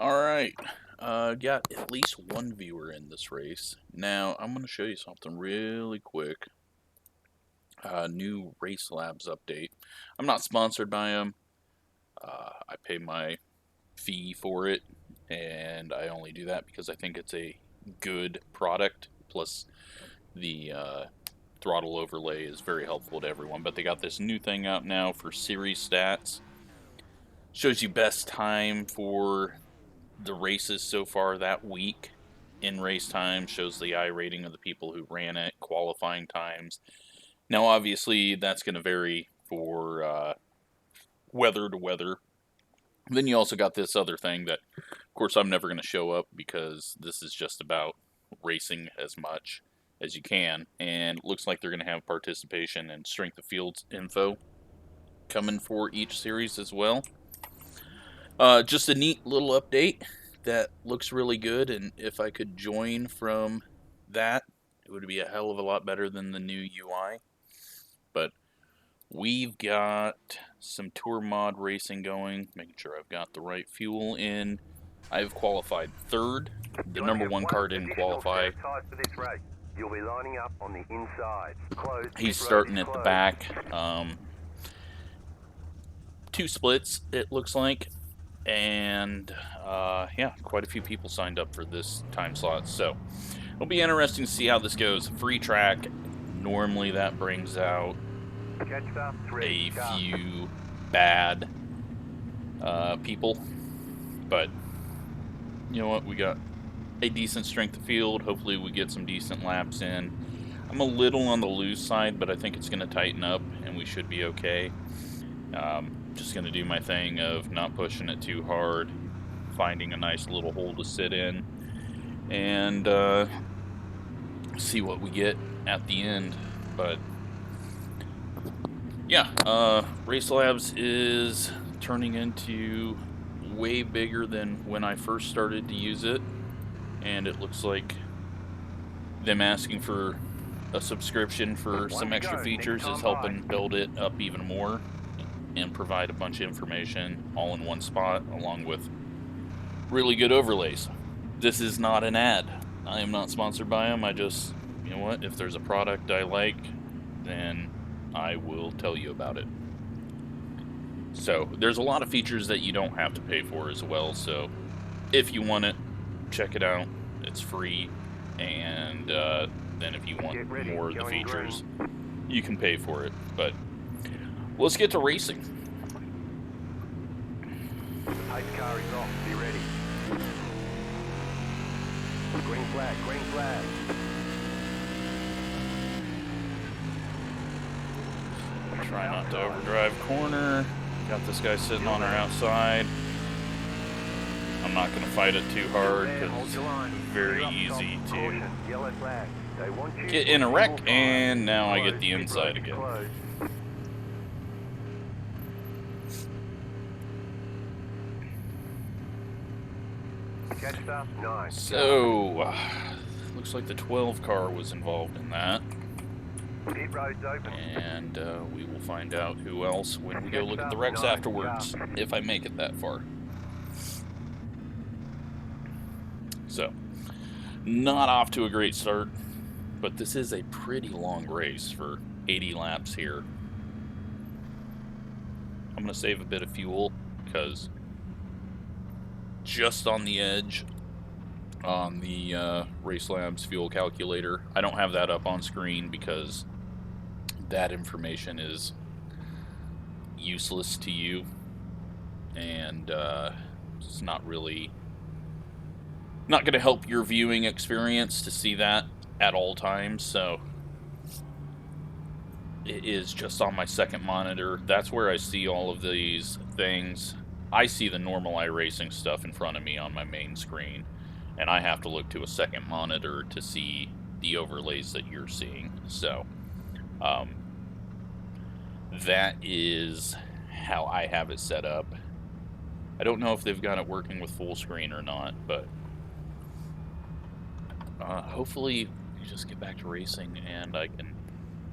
Alright, got at least one viewer in this race. Now, I'm going to show you something really quick. New Racelabs update. I'm not sponsored by them. I pay my fee for it, and I only do that because I think it's a good product. Plus, the throttle overlay is very helpful to everyone. But they got this new thing out now for series stats. Shows you best time for the races so far that week in race time, shows the iRating of the people who ran it, qualifying times. Now, obviously, that's going to vary for weather to weather. Then you also got this other thing that, of course, I'm never going to show up because this is just about racing as much as you can. And it looks like they're going to have participation and strength of fields info coming for each series as well. Just a neat little update that looks really good, and if I could join from that, it would be a hell of a lot better than the new UI. But we've got some tour mod racing going, making sure I've got the right fuel in. I've qualified third. The number one car didn't qualify. You'll be lining up on the inside. He's starting at the back. 2 splits, it looks like. And yeah, quite a few people signed up for this time slot, so it'll be interesting to see how this goes. Free track, normally that brings out a few bad people, but you know what, we got a decent strength of field. Hopefully we get some decent laps in. I'm a little on the loose side, but I think it's going to tighten up and we should be okay. Just going to do my thing of not pushing it too hard, finding a nice little hole to sit in, and see what we get at the end. But yeah, Racelabs is turning into way bigger than when I first started to use it, and it looks like them asking for a subscription for some extra features is helping build it up even more and provide a bunch of information all in one spot, along with really good overlays. This is not an ad. I am not sponsored by them. I just, you know what, if there's a product I like, then I will tell you about it. So, there's a lot of features that you don't have to pay for as well, so if you want it, check it out. It's free, and then if you want more of the features, you can pay for it. But let's get to racing. Pace car is off. Be ready. Green flag, green flag. Try not to overdrive corner. Got this guy sitting on our outside. I'm not going to fight it too hard because it's very easy to get in a wreck, and now I get the inside again. So, looks like the 12 car was involved in that. And we will find out who else when we go look at the wrecks afterwards, if I make it that far. So, not off to a great start, but this is a pretty long race for 80 laps here. I'm going to save a bit of fuel because just on the edge on the Racelabs fuel calculator, I don't have that up on screen because that information is useless to you, and it's not going to help your viewing experience to see that at all times. So it is just on my second monitor. That's where I see all of these things. I see the normal iRacing stuff in front of me on my main screen, and I have to look to a second monitor to see the overlays that you're seeing. So that is how I have it set up. I don't know if they've got it working with full screen or not, but hopefully we just get back to racing and I can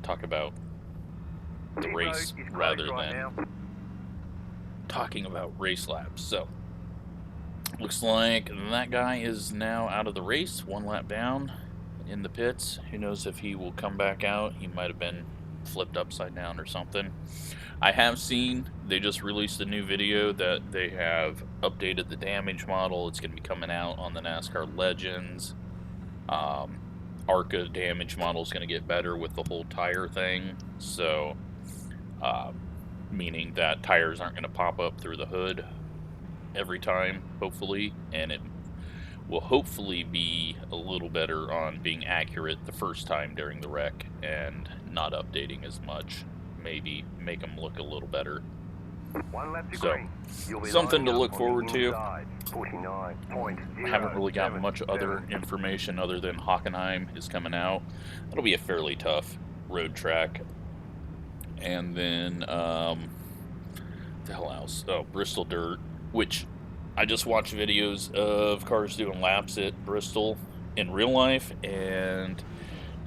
talk about the race rather than talking about Racelabs. So Looks like that guy is now out of the race, 1 lap down in the pits. Who knows if he will come back out? He might have been flipped upside down or something. I have seen they just released a new video that they have updated the damage model. It's going to be coming out on the NASCAR Legends. ARCA damage model is going to get better with the whole tire thing. So, meaning that tires aren't going to pop up through the hood every time, hopefully, and it will hopefully be a little better on being accurate the first time during the wreck and not updating as much. Maybe make them look a little better. 1 lap to So, green. You'll be something to lining look up forward on the to. inside. 49.077. I haven't really gotten much other information other than Hockenheim is coming out. That'll be a fairly tough road track. And then, what the hell else? Oh, Bristol Dirt, which I just watched videos of cars doing laps at Bristol in real life, and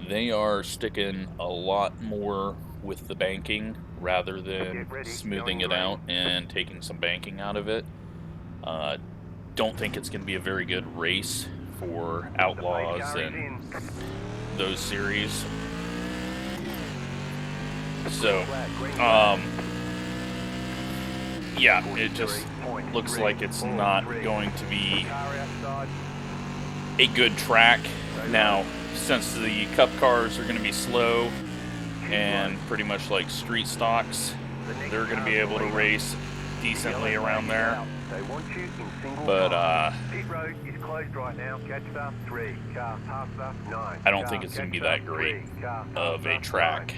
they are sticking a lot more with the banking rather than smoothing it out and taking some banking out of it. Don't think it's going to be a very good race for Outlaws and those series. So, yeah, it just looks like it's not going to be a good track. Now, since the Cup cars are going to be slow and pretty much like street stocks, they're going to be able to race decently around there. But I don't think it's going to be that great of a track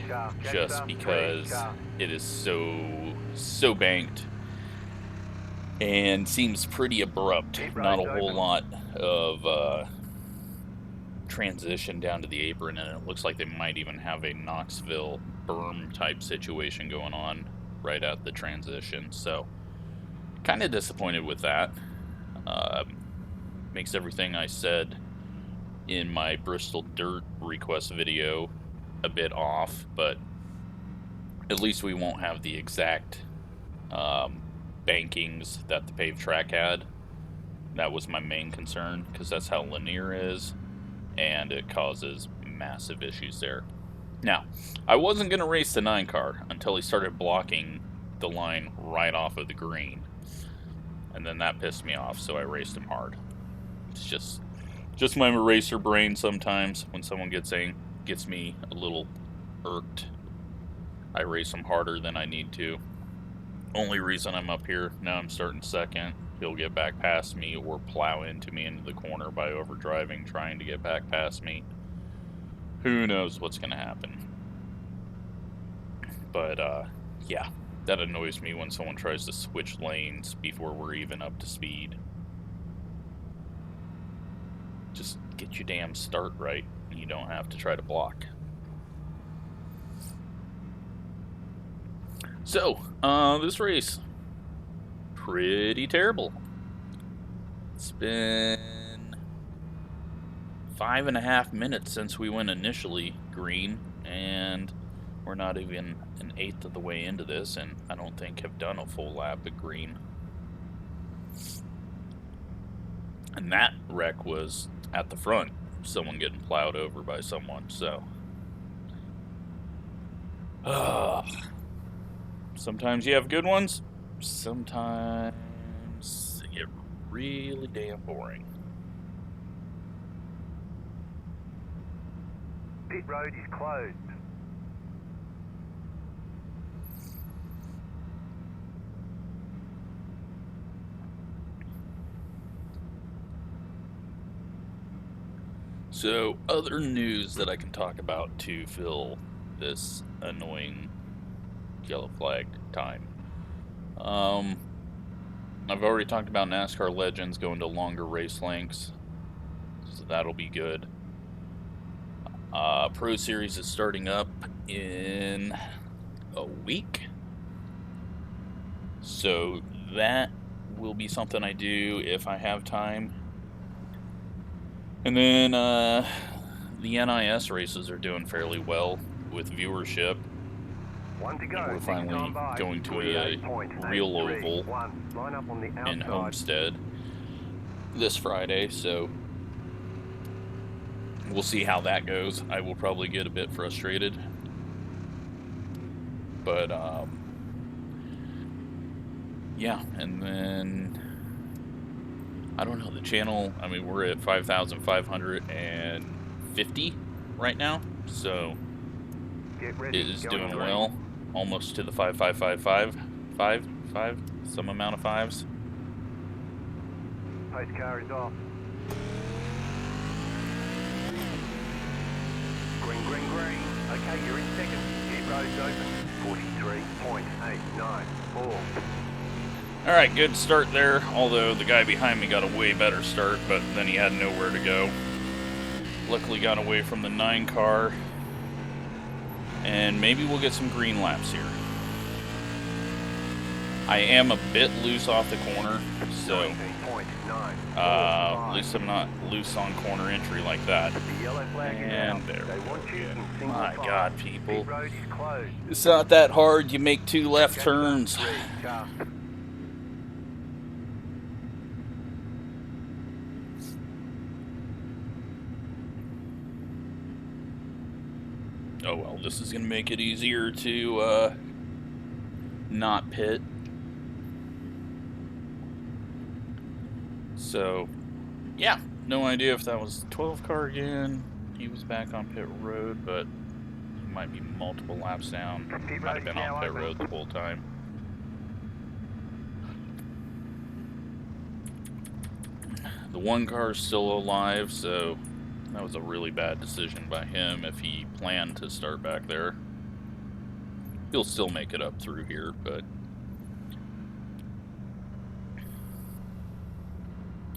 just because it is so banked and seems pretty abrupt. Not a whole lot of transition down to the apron, and it looks like they might even have a Knoxville berm type situation going on right at the transition. So kind of disappointed with that. Makes everything I said in my Bristol Dirt request video a bit off, but at least we won't have the exact bankings that the paved track had. That was my main concern, because that's how linear is, and it causes massive issues there. Now, I wasn't going to race the 9 car until he started blocking the line right off of the green, and then that pissed me off, so I raced him hard. It's just my racer brain sometimes. When someone gets me a little irked, I race them harder than I need to. Only reason I'm up here, now I'm starting second. He'll get back past me or plow into me into the corner by overdriving, trying to get back past me. Who knows what's going to happen. But, yeah, that annoys me when someone tries to switch lanes before we're even up to speed. Just get your damn start right, and you don't have to try to block. So, this race, pretty terrible. It's been 5.5 minutes since we went initially green, and we're not even an eighth of the way into this, and I don't think have done a full lap at green. And that wreck was at the front, someone getting plowed over by someone, so. Sometimes you have good ones, sometimes they get really damn boring. Pit road is closed. So, other news that I can talk about to fill this annoying yellow flag time. I've already talked about NASCAR Legends going to longer race lengths, so that'll be good. Pro Series is starting up in a week, so that will be something I do if I have time. And then the NIS races are doing fairly well with viewership. And we're finally going to a real oval in Homestead. this Friday, so we'll see how that goes. I will probably get a bit frustrated, but yeah, and then I don't know, the channel, I mean, we're at 5,550 right now, so Get it ready. is Going doing green. well, almost to the 5,555, some amount of fives. Pace car is off. Green, green, green. Okay, you're in second. Keep roads open. 43.894. Alright, good start there, although the guy behind me got a way better start, but then he had nowhere to go. Luckily got away from the 9 car, and maybe we'll get some green laps here. I am a bit loose off the corner, so at least I'm not loose on corner entry like that. The yellow flag is And out. there They we want go you again. in single My file. God, people. Pit road is closed. It's not that hard. You make 2 left Okay, turns. ready, car. Oh well, this is going to make it easier to not pit. So, yeah, no idea if that was 12 car again. He was back on pit road, but he might be multiple laps down. Pit Might road have been is now on pit open. road the whole time. The 1 car is still alive, so that was a really bad decision by him if he planned to start back there. He'll still make it up through here, but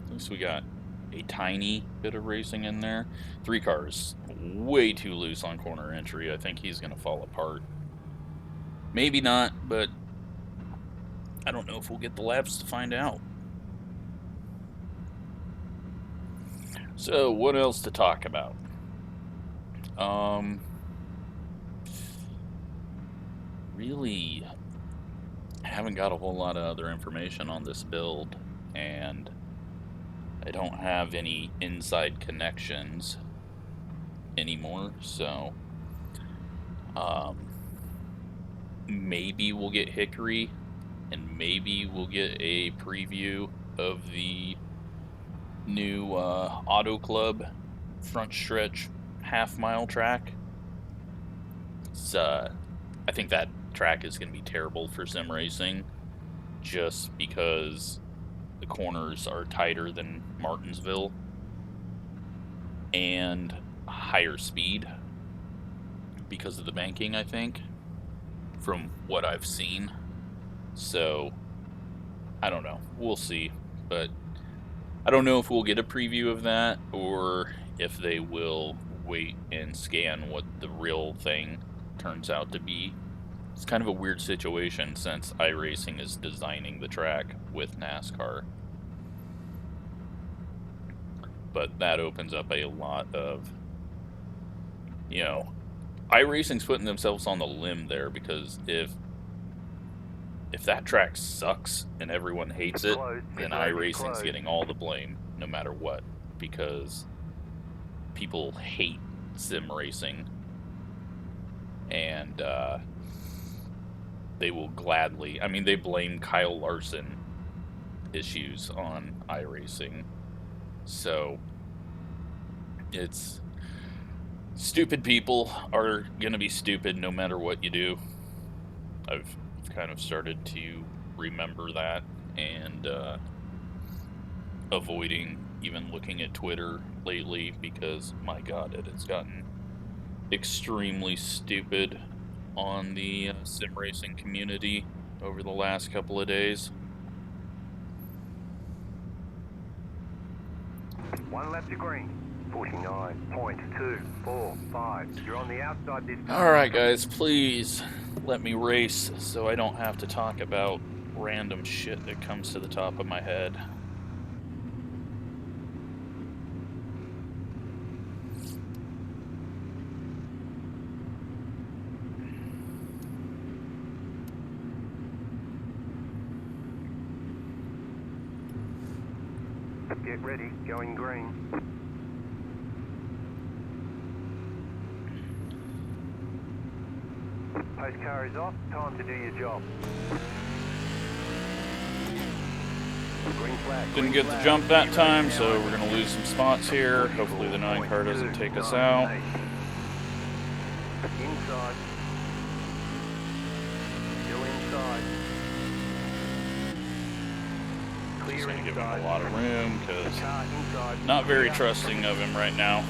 at least we got a tiny bit of racing in there. 3 cars, way too loose on corner entry. I think he's going to fall apart. Maybe not, but I don't know if we'll get the laps to find out. So, what else to talk about? Really haven't got a whole lot of other information on this build, and I don't have any inside connections anymore, so maybe we'll get Hickory, and maybe we'll get a preview of the new Auto Club front stretch half-mile track. It's, I think that track is going to be terrible for sim racing, just because the corners are tighter than Martinsville and higher speed because of the banking, I think, from what I've seen. So, I don't know. We'll see. But I don't know if we'll get a preview of that or if they will wait and scan what the real thing turns out to be. It's kind of a weird situation since iRacing is designing the track with NASCAR. But that opens up a lot of, you know, iRacing's putting themselves on the limb there, because if that track sucks and everyone hates it, then iRacing's getting all the blame, no matter what, because people hate sim racing, and they will gladly, I mean, they blame Kyle Larson issues on iRacing, so it's stupid people are going to be stupid no matter what you do. I've kind of started to remember that, and avoiding even looking at Twitter lately, because my God, it has gotten extremely stupid on the sim racing community over the last couple of days. 1 lap to green. 49.245. You're on the outside this time. Alright guys, please let me race so I don't have to talk about random shit that comes to the top of my head. Get ready, going green. Post car is off, time to do your job. Green flag. Didn't get the jump that time, so we're going to lose some spots here. Hopefully the 9 car doesn't take us out. Inside. Still inside. Just going to give him a lot of room because not very trusting of him right now.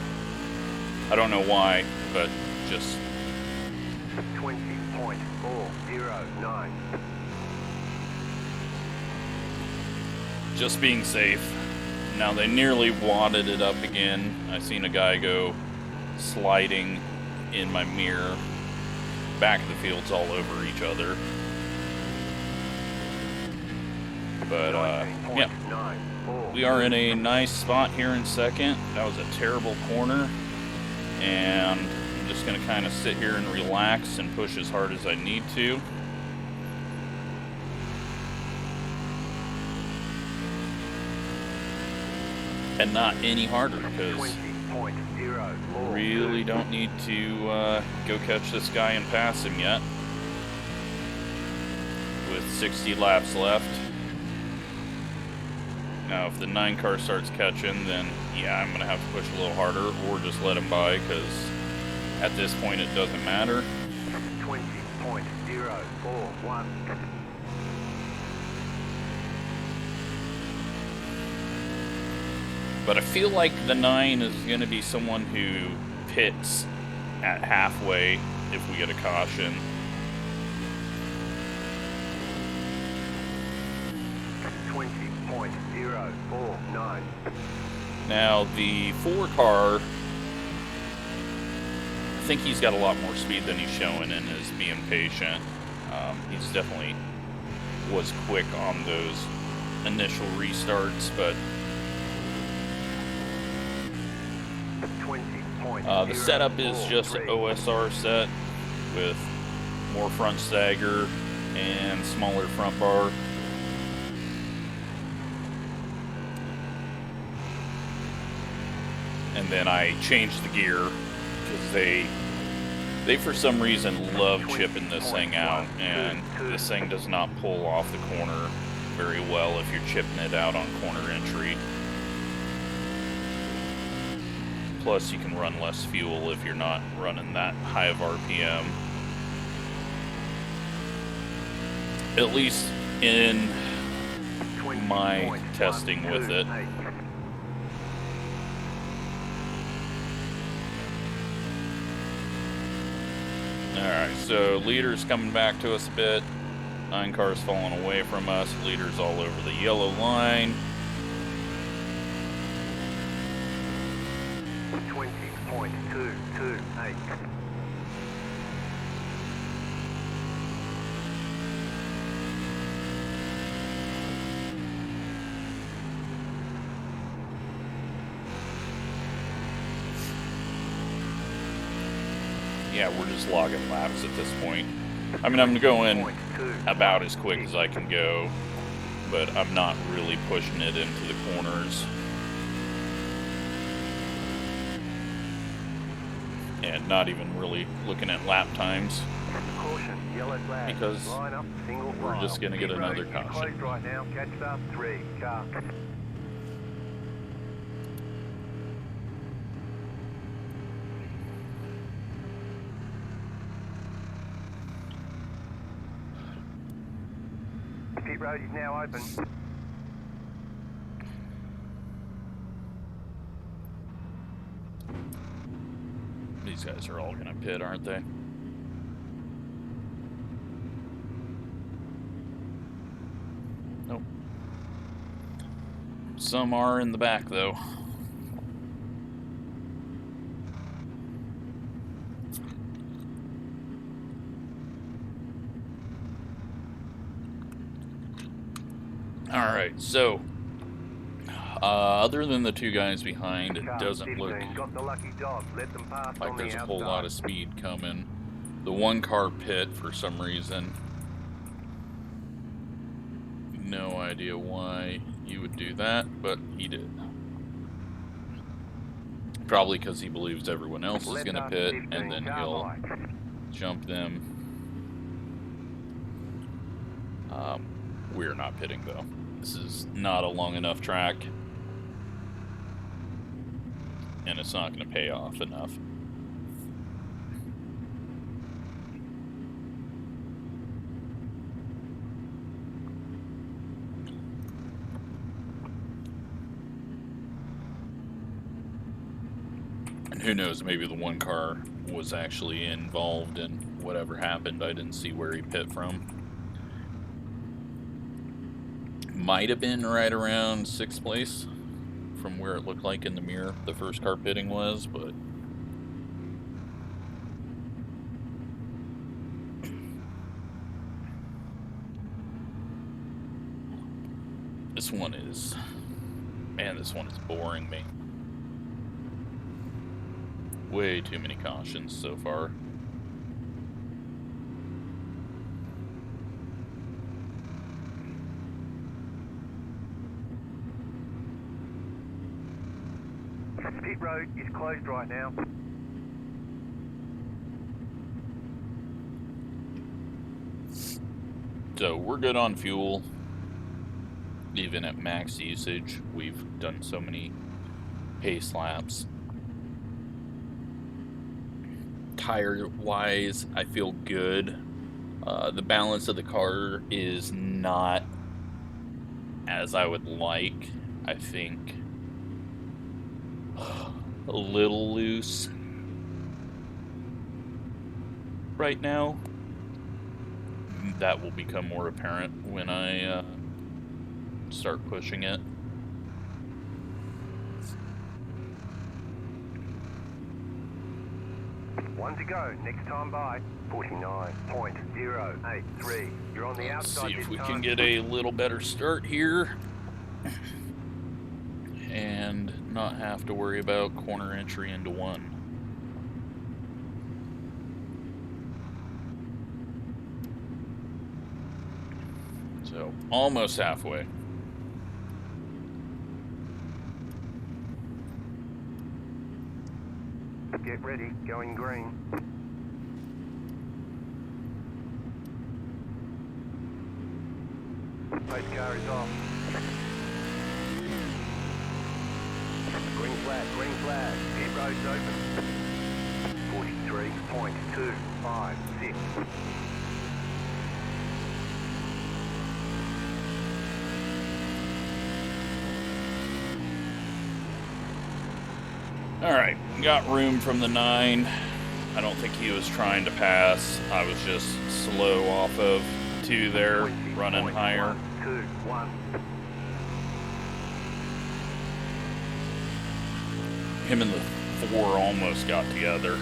I don't know why, but just 20.409. Just being safe. Now they nearly wadded it up again. I seen a guy go sliding in my mirror. Back of the field's all over each other. But yeah, we are in a nice spot here in second. That was a terrible corner, and I'm just gonna kind of sit here and relax and push as hard as I need to. And not any harder, because really don't need to go catch this guy and pass him yet. With 60 laps left. Now, if the 9 car starts catching, then yeah, I'm going to have to push a little harder, or just let him by, because at this point it doesn't matter. 20.041. But I feel like the 9 is going to be someone who pits at halfway if we get a caution. .049. Now, the 4 car, I think he's got a lot more speed than he's showing and is being patient. He's definitely was quick on those initial restarts, but the setup is just an OSR set with more front stagger and smaller front bar. And then I changed the gear because they for some reason love chipping this thing out, and this thing does not pull off the corner very well if you're chipping it out on corner entry. Plus you can run less fuel if you're not running that high of RPM. At least in my testing with it. Alright, so leader's coming back to us a bit. 9 cars falling away from us. Leader's all over the yellow line. 20.228. Yeah, we're just logging laps at this point. I mean, I'm going about as quick as I can go, but I'm not really pushing it into the corners. And not even really looking at lap times, because we're just going to get another caution. Right now, catch up 3 car. Pit road is now open. These guys are all going to pit, aren't they? Nope. Some are in the back, though. Alright, so other than the 2 guys behind, it doesn't look like there's a whole lot of speed coming. The 1 car pit for some reason. No idea why. you would do that, but he did. Probably because he believes everyone else is going to pit, and then he'll jump them. We're not pitting, though. This is not a long enough track, and it's not going to pay off enough. And who knows, maybe the one car was actually involved in whatever happened. I didn't see where he pit from. Might have been right around 6th place from where it looked like in the mirror the first car pitting was, but this one is, man, this one is boring me. Way too many cautions so far. Pit road is closed right now. So we're good on fuel. Even at max usage, we've done so many pace laps. Tire-wise, I feel good. The balance of the car is not as I would like. I think a little loose right now. That will become more apparent when I start pushing it. One to go. Next time by 49.083. You're on the outside. Let's see if we can get a little better start here and not have to worry about corner entry into one. So almost halfway. Get ready, going green. Race car is off. Green flag, green flag. Pit road's open. 43.256. Alright, got room from the 9. I don't think he was trying to pass. I was just slow off of 2 there, running higher. Him and the 4 almost got together,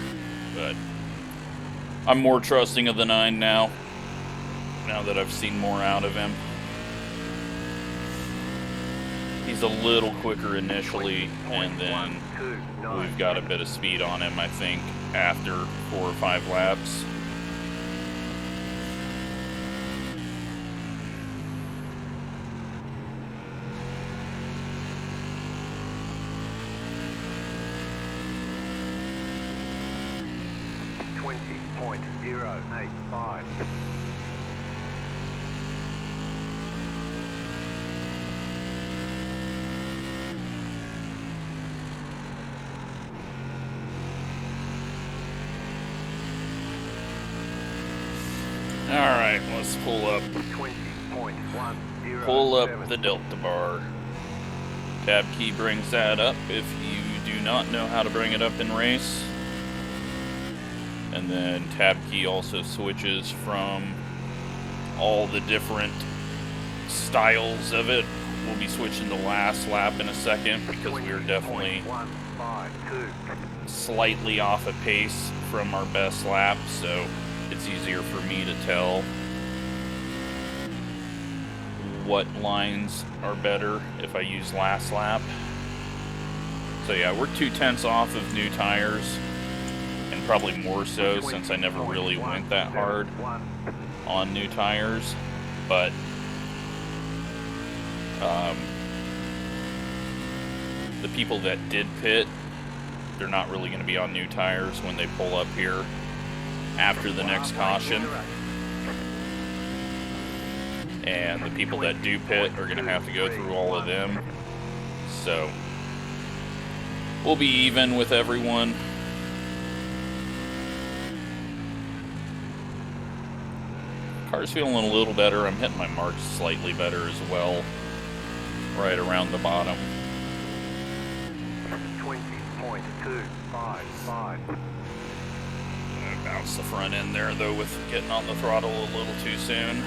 but I'm more trusting of the 9 now that I've seen more out of him. He's a little quicker initially, and then we've got a bit of speed on him, I think, after 4 or 5 laps. .085. Alright, let's pull up the delta bar. Tab key brings that up if you do not know how to bring it up in race. And then tab key also switches from all the different styles of it. We'll be switching to last lap in a second because we're definitely slightly off a pace from our best lap, so it's easier for me to tell what lines are better if I use last lap. So yeah, we're 2/10 off of new tires, and probably more so since I never really went that hard on new tires, but the people that did pit, they're not really going to be on new tires when they pull up here after the next caution. And the people that do pit are going to have to go through all of them. So we'll be even with everyone. Car's feeling a little better. I'm hitting my marks slightly better as well, right around the bottom. 20.255. I bounced the front end there though with getting on the throttle a little too soon.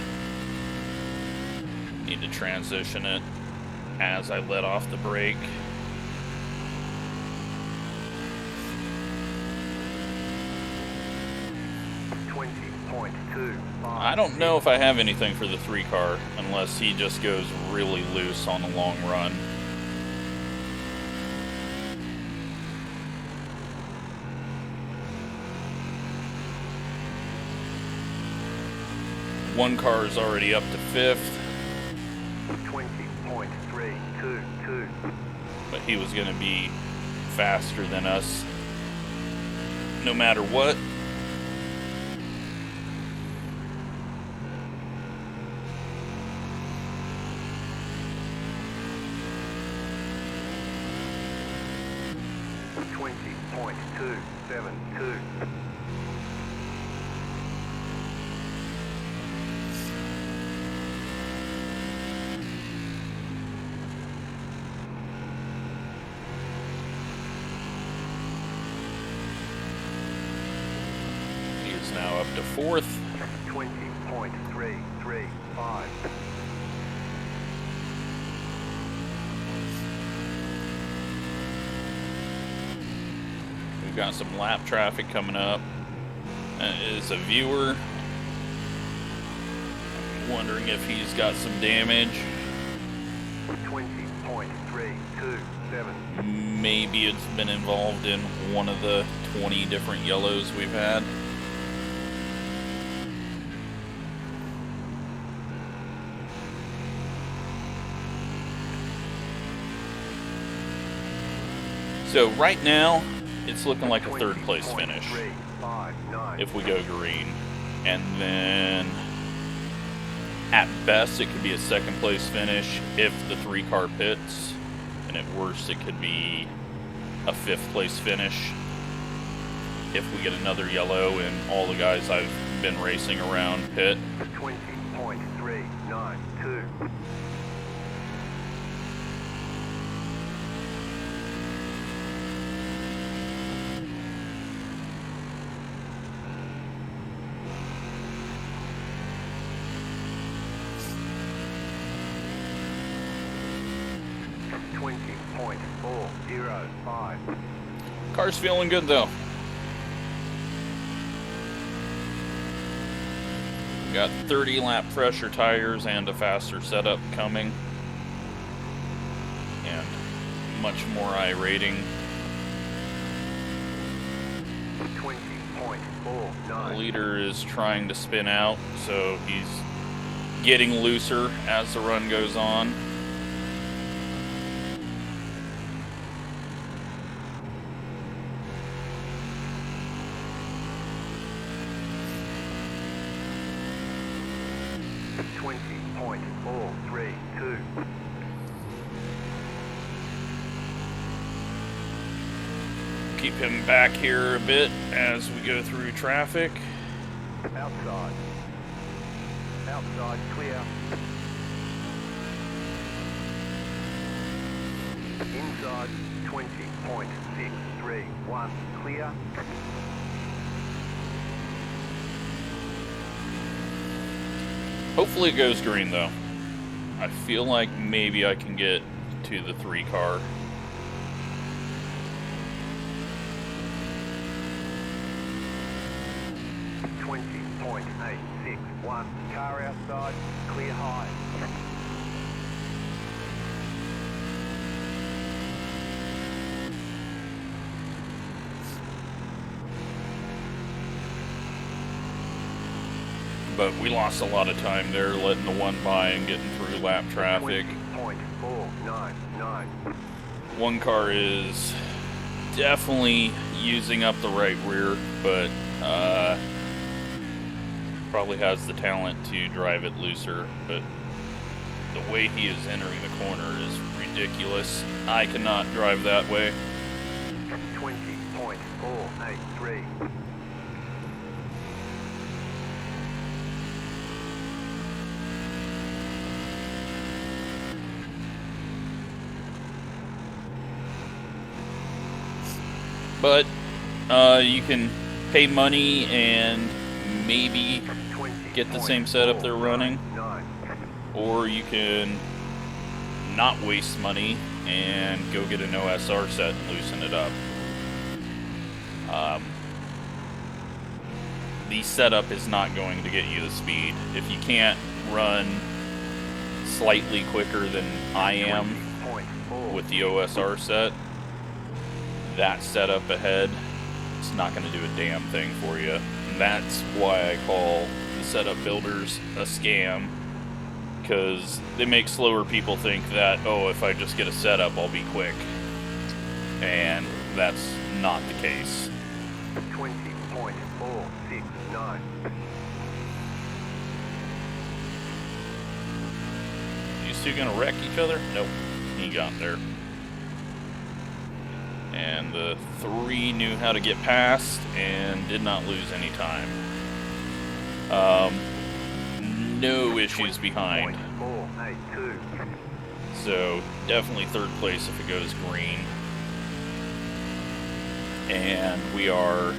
Need to transition it as I let off the brake. I don't know if I have anything for the 3 car unless he just goes really loose on the long run. One car is already up to 5th. 20.322. But he was going to be faster than us no matter what. Now up to 4th. 20.335. We've got some lap traffic coming up. As a viewer, I'm wondering if he's got some damage. 20.327. Maybe it's been involved in one of the 20 different yellows we've had. So right now, it's looking like a 3rd place finish if we go green. And then at best, it could be a 2nd place finish if the 3 car pits. And at worst, it could be a 5th place finish if we get another yellow and all the guys I've been racing around pit. 20.392. Car's feeling good though. We got 30 lap fresher tires and a faster setup coming. And much more iRating. 20.49. The leader is trying to spin out, so he's getting looser as the run goes on. Keep him back here a bit as we go through traffic. Outside. Outside, clear. Inside, 20.631, clear. Hopefully it goes green though. I feel like maybe I can get to the 3 car. .861, car outside, clear high. But we lost a lot of time there letting the one by and getting through lap traffic. 20.499. one car is definitely using up the right rear, but probably has the talent to drive it looser, but the way he is entering the corner is ridiculous. I cannot drive that way. 20.483. But you can pay money and maybe get the same setup they're running, or you can not waste money and go get an OSR set and loosen it up. The setup is not going to get you the speed. If you can't run slightly quicker than I am with the OSR set, that setup ahead, it's not going to do a damn thing for you. And that's why I call the setup builders a scam, because they make slower people think that, oh, if I just get a setup, I'll be quick. And that's not the case. 20.469. These two gonna wreck each other? Nope. He got there. And the three knew how to get past and did not lose any time. No issues behind. So definitely third place if it goes green. And we are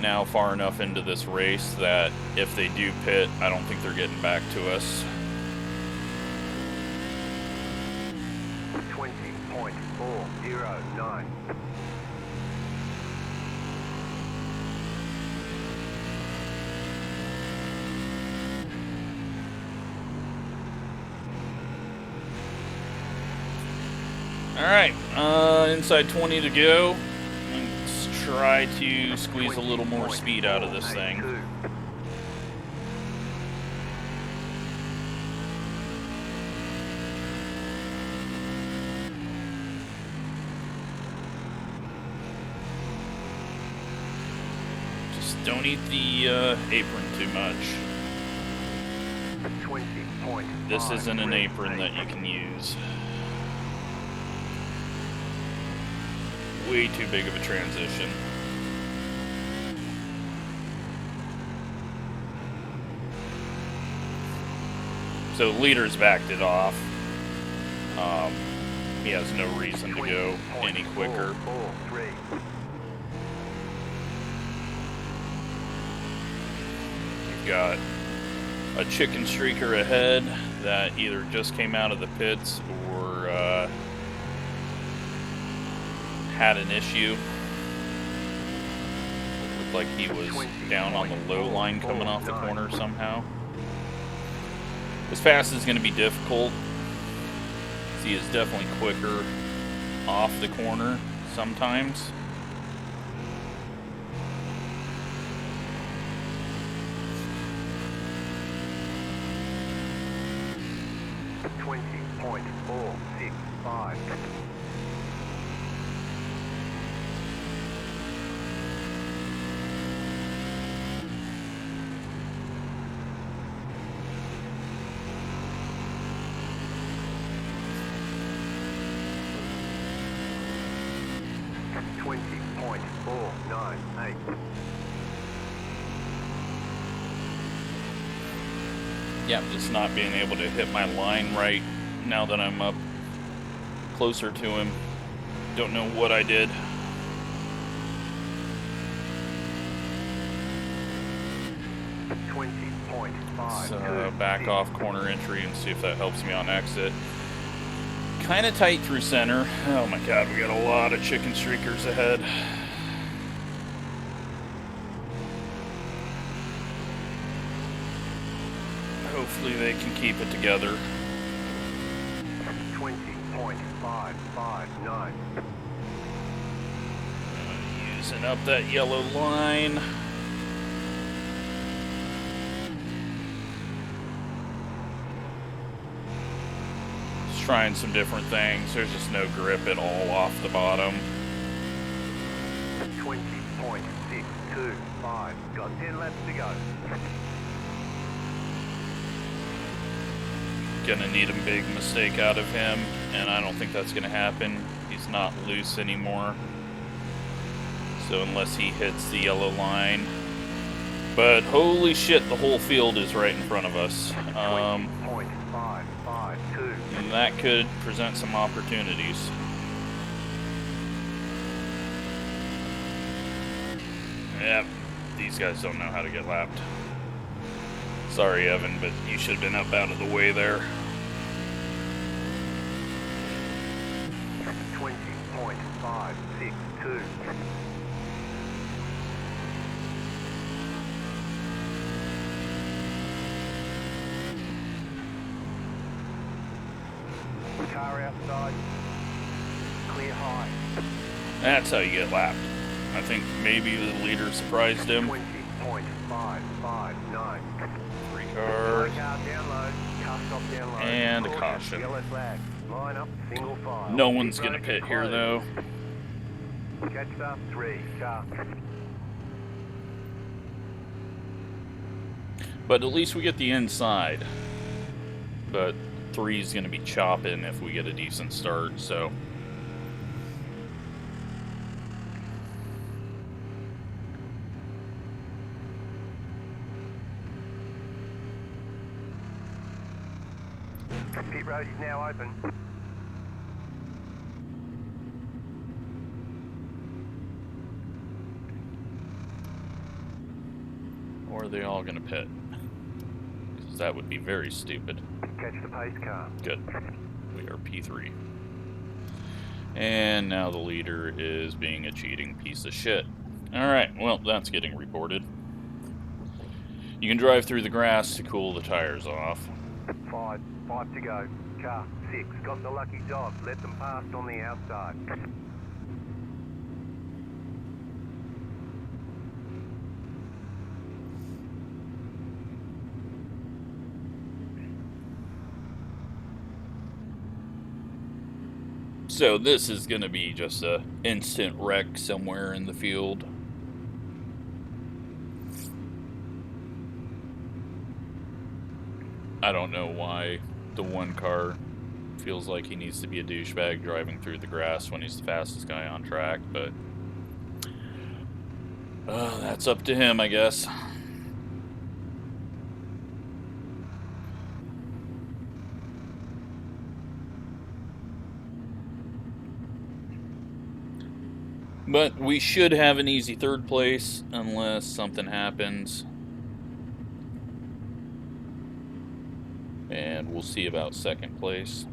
now far enough into this race that if they do pit, I don't think they're getting back to us. 20.409. Alright, inside 20 to go. Let's try to squeeze a little more speed out of this thing. Just don't eat the apron too much. This isn't an apron that you can use. Way too big of a transition. So leader's backed it off. He has no reason to go any quicker. You've got a chicken streaker ahead that either just came out of the pits or had an issue. Looked like he was down on the low line coming off the corner somehow. This pass is going to be difficult. He is definitely quicker off the corner sometimes. .465. Yeah, just not being able to hit my line right now that I'm up closer to him. Don't know what I did. Let's back off corner entry and see if that helps me on exit. Kind of tight through center. Oh my god, we got a lot of chicken streakers ahead. Hopefully they can keep it together. 20.559. Using up that yellow line. trying some different things. There's just no grip at all off the bottom. 20.625. Got 10 laps to go. Gonna need a big mistake out of him, and I don't think that's gonna happen. He's not loose anymore. So unless he hits the yellow line. But holy shit, the whole field is right in front of us. And that could present some opportunities. Yep, these guys don't know how to get lapped. Sorry, Evan, but you should have been up out of the way there. 20.562. Car outside. Clear high. That's how you get lapped. I think maybe the leader surprised him. 20.559. 3 cars. Car down low. Car stop down low. And a caution. Yellow flag. Line up, single file. No one's gonna pit here though. Catch up, 3 car. But at least we get the inside. But 3's gonna be chopping if we get a decent start, so. Pit road is now open. Or are they all gonna pit? Because that would be very stupid. Catch the pace car. Good. We are P3. And now the leader is being a cheating piece of shit. Alright, well, that's getting reported. You can drive through the grass to cool the tires off. 5 to go. Car 6 got the lucky dog. Let them pass on the outside. So this is going to be just a instant wreck somewhere in the field. I don't know why the one car feels like he needs to be a douchebag driving through the grass when he's the fastest guy on track, but that's up to him, I guess. But we should have an easy third place unless something happens. And we'll see about second place.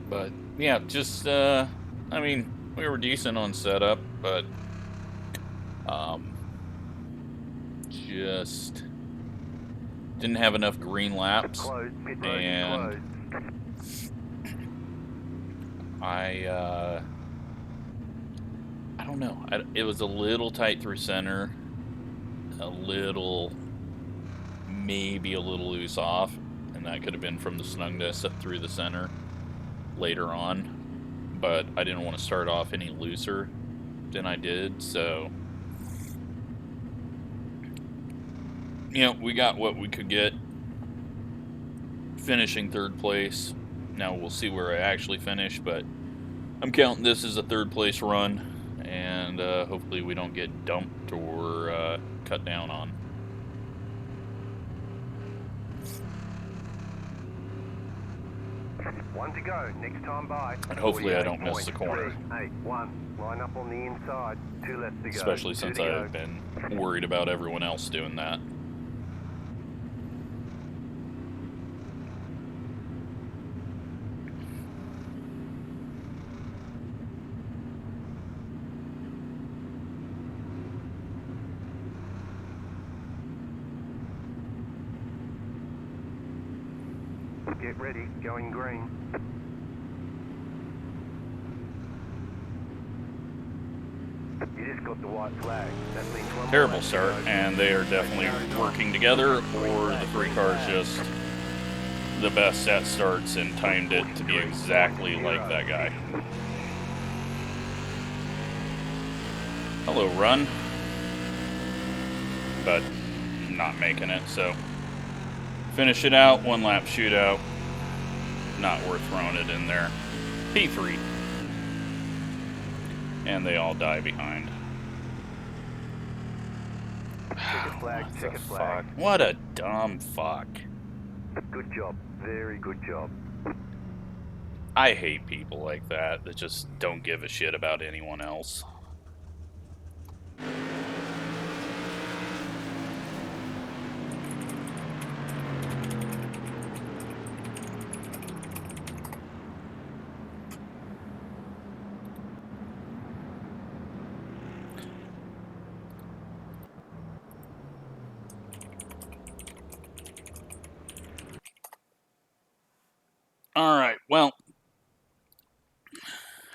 But yeah, just I mean, we were decent on setup, but just didn't have enough green laps, and I don't know. It was a little tight through center, maybe a little loose off, and that could have been from the snugness up through the center later on, but I didn't want to start off any looser than I did, so you know, we got what we could get, finishing third place. Now we'll see where I actually finish, but I'm counting this as a third place run, and hopefully we don't get dumped or cut down on. One to go. Next time by. And hopefully I don't miss the corner. 8-1. Line up on the inside. 2 left to go. Especially since I've been worried about everyone else doing that. Get ready, going green. You just got the white flag. That means one more Terrible lap to start, go. and they are definitely working together, or the 3 cars just the best at starts and timed it to be exactly like that guy. Hello, run. But not making it, so finish it out, 1 lap shootout. Not worth throwing it in there. P3. And they all die behind. Checkered flag, checkered flag. What a dumb fuck. Good job. Very good job. I hate people like that just don't give a shit about anyone else. Alright, well,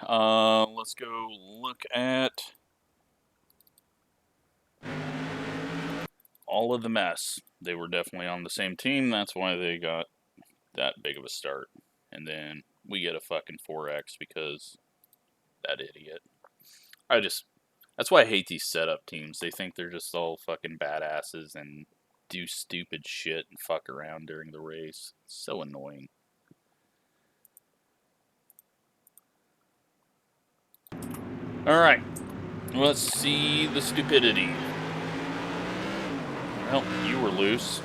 let's go look at all of the mess. They were definitely on the same team, that's why they got that big of a start. And then we get a fucking 4X because that idiot. That's why I hate these setup teams. They think they're just all fucking badasses and do stupid shit and fuck around during the race. It's so annoying. Alright, let's see the stupidity. Well, you were loose.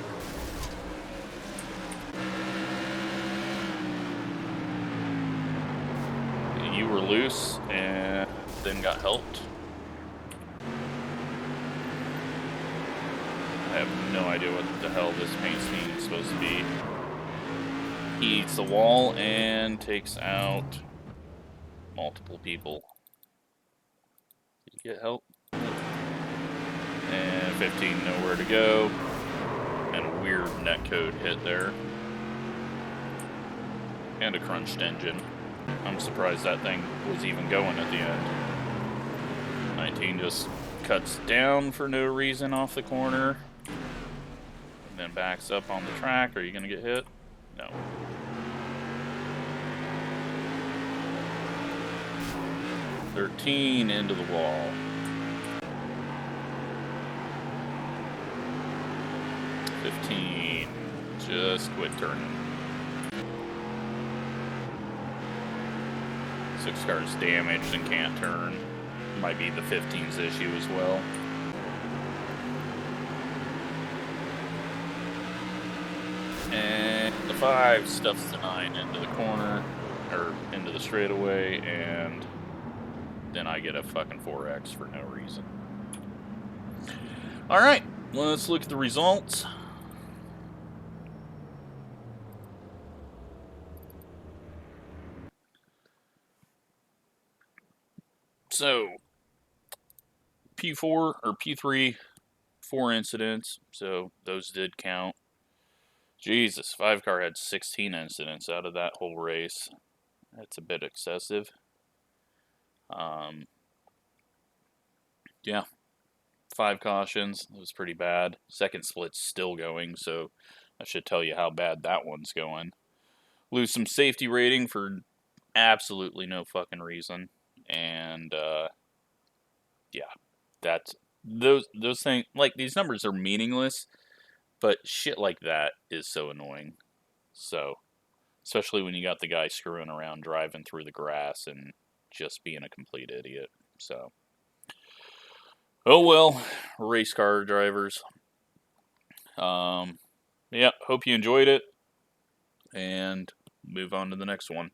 You were loose and then got helped. I have no idea what the hell this paint scheme is supposed to be. He eats the wall and takes out multiple people. Did you get help? And 15, nowhere to go. And a weird netcode hit there. And a crunched engine. I'm surprised that thing was even going at the end. 19 just cuts down for no reason off the corner. And then backs up on the track. Are you going to get hit? No. $13 into the wall. 15. Just quit turning. 6 cars damaged and can't turn. Might be the 15's issue as well. And the 5 stuffs the 9 into the corner, or into the straightaway, and then I get a fucking 4X for no reason. Alright, let's look at the results. So, P4 or P3, 4 incidents, so those did count. Jesus, 5 car had 16 incidents out of that whole race. That's a bit excessive. Yeah, 5 cautions. It was pretty bad. Second split's still going, so that should tell you how bad that one's going. Lose some safety rating for absolutely no fucking reason. And, yeah, that's, those things, like, these numbers are meaningless, but shit like that is so annoying. So, especially when you got the guy screwing around driving through the grass and just being a complete idiot. So, oh well, race car drivers. Yeah, hope you enjoyed it, and move on to the next one.